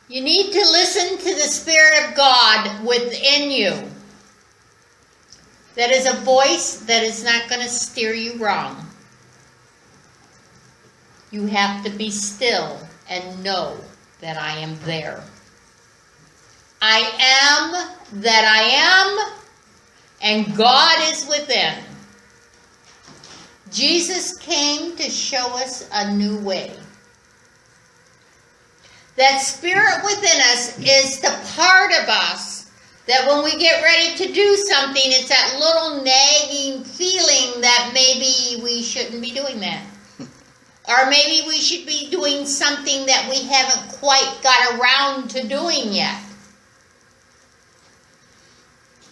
You need to listen to the Spirit of God within you. That is a voice that is not going to steer you wrong. You have to be still and know that I am there. I am that I am, and God is within. Jesus came to show us a new way. That Spirit within us is the part of us that when we get ready to do something, it's that little nagging feeling that maybe we shouldn't be doing that. Or maybe we should be doing something that we haven't quite got around to doing yet.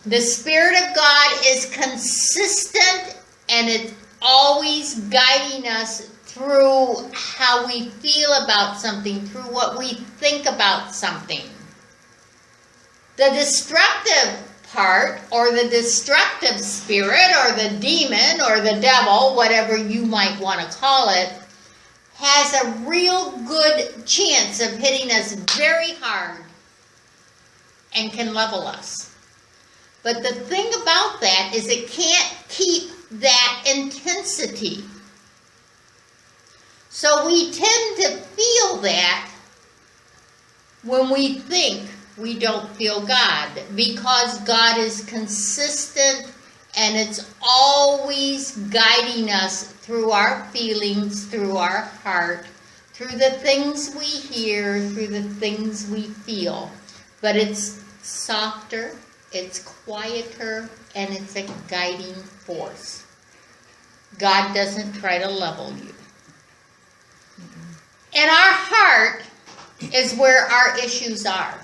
The Spirit of God is consistent and it's always guiding us through how we feel about something, through what we think about something. The destructive part, or the destructive spirit, or the demon, or the devil, whatever you might want to call it, has a real good chance of hitting us very hard and can level us. But the thing about that is it can't keep that intensity. So we tend to feel that when we think we don't feel God, because God is consistent and it's always guiding us through our feelings, through our heart, through the things we hear, through the things we feel. But it's softer, it's quieter, and it's a guiding force. God doesn't try to level you. And our heart is where our issues are.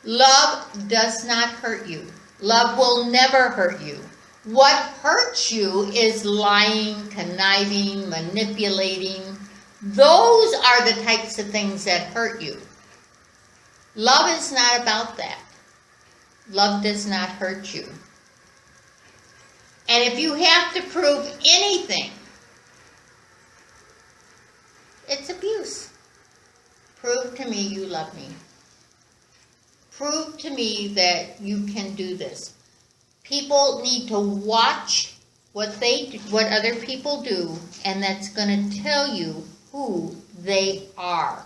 Love does not hurt you. Love will never hurt you. What hurts you is lying, conniving, manipulating. Those are the types of things that hurt you. Love is not about that. Love does not hurt you. And if you have to prove anything, it's abuse. Prove to me you love me. Prove to me that you can do this. People need to watch what other people do, and that's going to tell you who they are.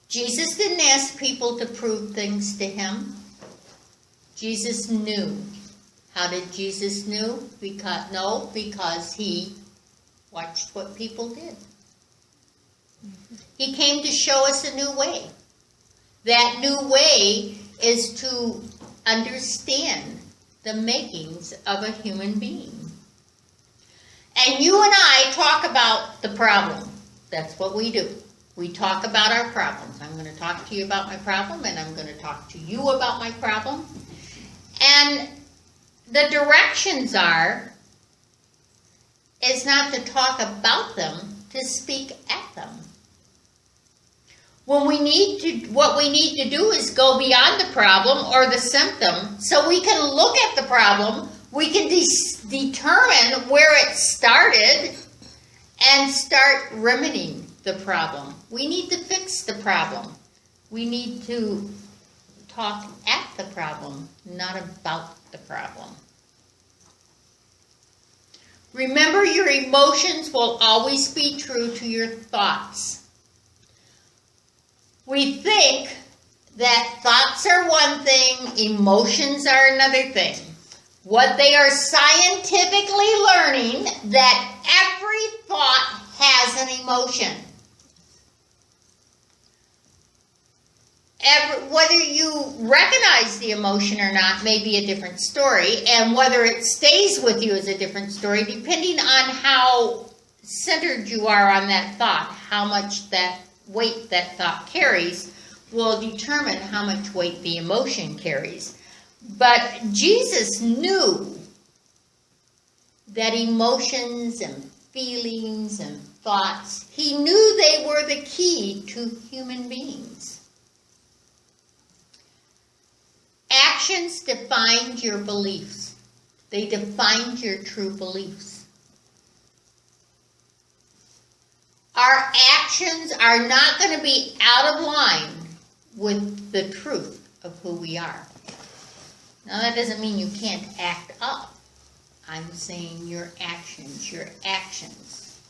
Jesus didn't ask people to prove things to him. Jesus knew. How did Jesus know? Because he watched what people did. He came to show us a new way. That new way is to understand the makings of a human being. And you and I talk about the problem. That's what we do. We talk about our problems. I'm going to talk to you about my problem, and I'm going to talk to you about my problem. And the directions is not to talk about them, to speak at them. What we need to do is go beyond the problem or the symptom, so we can look at the problem, we can determine where it started, and start remedying the problem. We need to fix the problem. We need to talk at the problem, not about the problem. Remember, your emotions will always be true to your thoughts. We think that thoughts are one thing, emotions are another thing. What they are scientifically learning, that every thought has an emotion. Whether you recognize the emotion or not may be a different story, and whether it stays with you is a different story, depending on how centered you are on that thought. How much that weight that thought carries will determine how much weight the emotion carries. But Jesus knew that emotions and feelings and thoughts, he knew they were the key to human beings. Actions defined your beliefs. They defined your true beliefs. our actions are not going to be out of line with the truth of who we are. Now, that doesn't mean you can't act up. I'm saying your actions, your actions.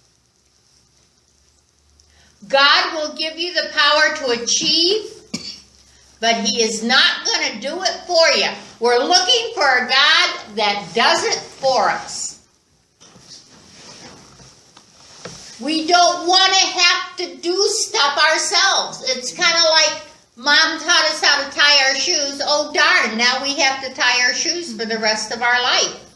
God will give you the power to achieve, but He is not going to do it for you. We're looking for a God that does it for us. We don't want to have to do stuff ourselves. It's kind of like Mom taught us how to tie our shoes. Oh, darn, now we have to tie our shoes for the rest of our life.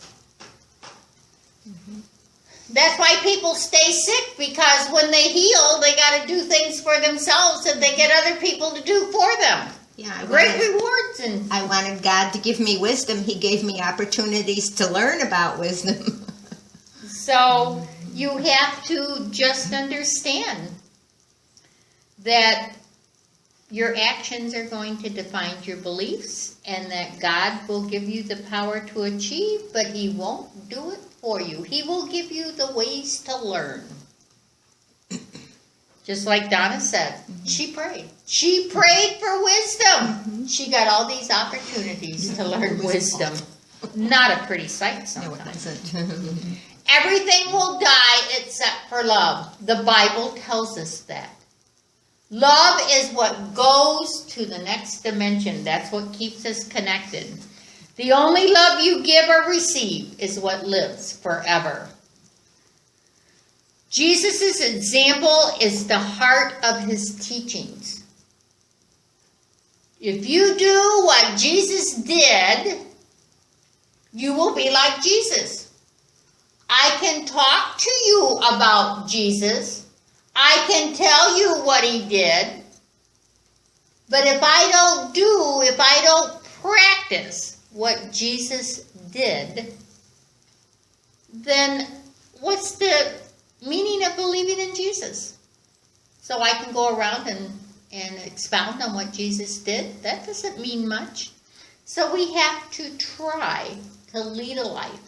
That's why people stay sick, because when they heal, they got to do things for themselves that they get other people to do for them. Yeah, Great rewards. And I wanted God to give me wisdom. He gave me opportunities to learn about wisdom. So you have to just understand that your actions are going to define your beliefs, and that God will give you the power to achieve, but He won't do it for you. He will give you the ways to learn. Just like Donna said, she prayed. She prayed for wisdom. She got all these opportunities to learn wisdom. Not a pretty sight sometimes. No, it wasn't. Everything will die except for love. The Bible tells us that. Love is what goes to the next dimension. That's what keeps us connected. The only love you give or receive is what lives forever. Jesus' example is the heart of His teachings. If you do what Jesus did, you will be like Jesus. I can talk to you about Jesus. I can tell you what He did. But if I don't practice what Jesus did, then what's the meaning of believing in Jesus? So I can go around and expound on what Jesus did? That doesn't mean much. So we have to try to lead a life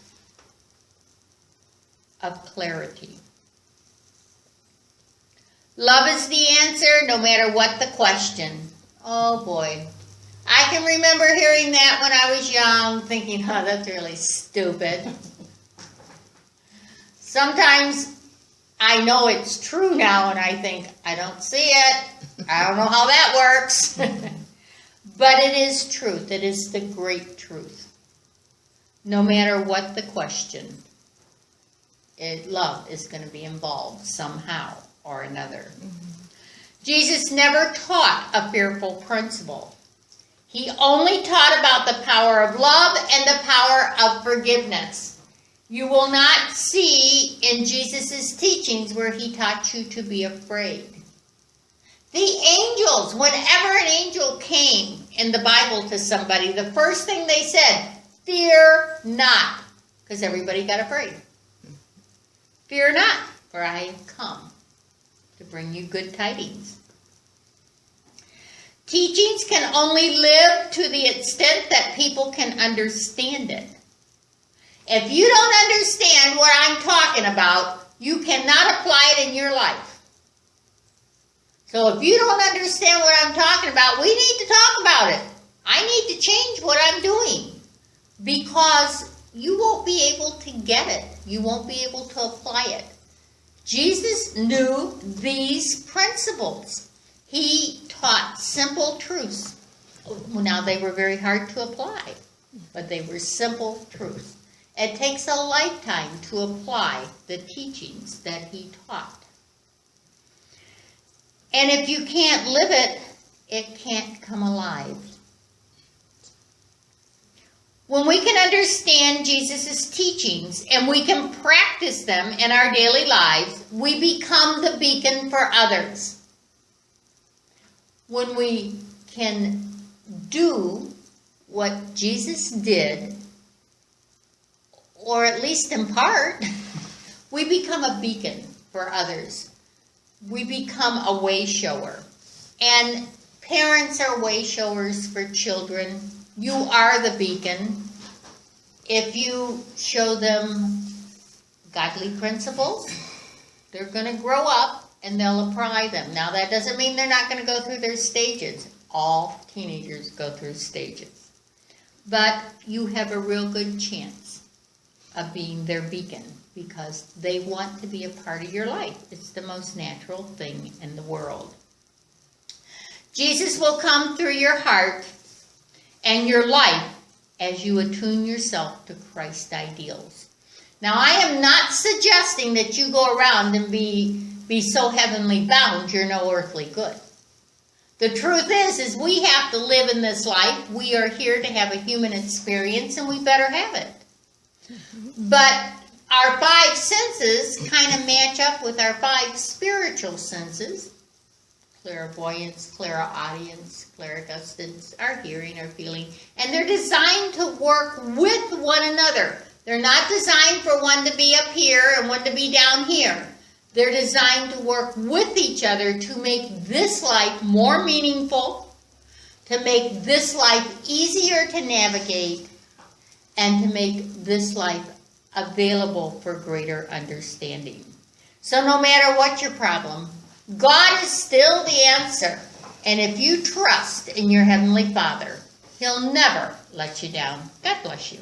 of clarity. Love is the answer, no matter what the question. Oh boy. I can remember hearing that when I was young, thinking, oh, that's really stupid. Sometimes I know it's true now, and I think, I don't see it. I don't know how that works. But it is truth. It is the great truth. No matter what the question, love is going to be involved somehow or another. Jesus never taught a fearful principle. He only taught about the power of love and the power of forgiveness. You will not see in Jesus' teachings where He taught you to be afraid. The angels, whenever an angel came in the Bible to somebody, the first thing they said, fear not, because everybody got afraid. Fear not, for I have come to bring you good tidings. Teachings can only live to the extent that people can understand it. If you don't understand what I'm talking about, you cannot apply it in your life. So if you don't understand what I'm talking about, we need to talk about it. I need to change what I'm doing, because you won't be able to get it. You won't be able to apply it. Jesus knew these principles. He taught simple truths. Now, they were very hard to apply, but they were simple truths. It takes a lifetime to apply the teachings that He taught. And if you can't live it, it can't come alive. When we can understand Jesus' teachings and we can practice them in our daily lives, we become the beacon for others. When we can do what Jesus did, or at least in part, we become a beacon for others. We become a way shower. And parents are way showers for children. You are the beacon. If you show them godly principles, they're going to grow up and they'll apply them. Now, that doesn't mean they're not going to go through their stages. All teenagers go through stages. But you have a real good chance of being their beacon because they want to be a part of your life. It's the most natural thing in the world. Jesus will come through your heart and your life as you attune yourself to Christ's ideals. Now, I am not suggesting that you go around and be so heavenly bound you're no earthly good. The truth is we have to live in this life. We are here to have a human experience, and we better have it. But our 5 senses kind of match up with our 5 spiritual senses. Clairvoyance, clairaudience, clairgustance, our hearing, our feeling. And they're designed to work with one another. They're not designed for one to be up here and one to be down here. They're designed to work with each other to make this life more meaningful, to make this life easier to navigate, and to make this life available for greater understanding. So no matter what your problem, God is still the answer. And if you trust in your Heavenly Father, He'll never let you down. God bless you.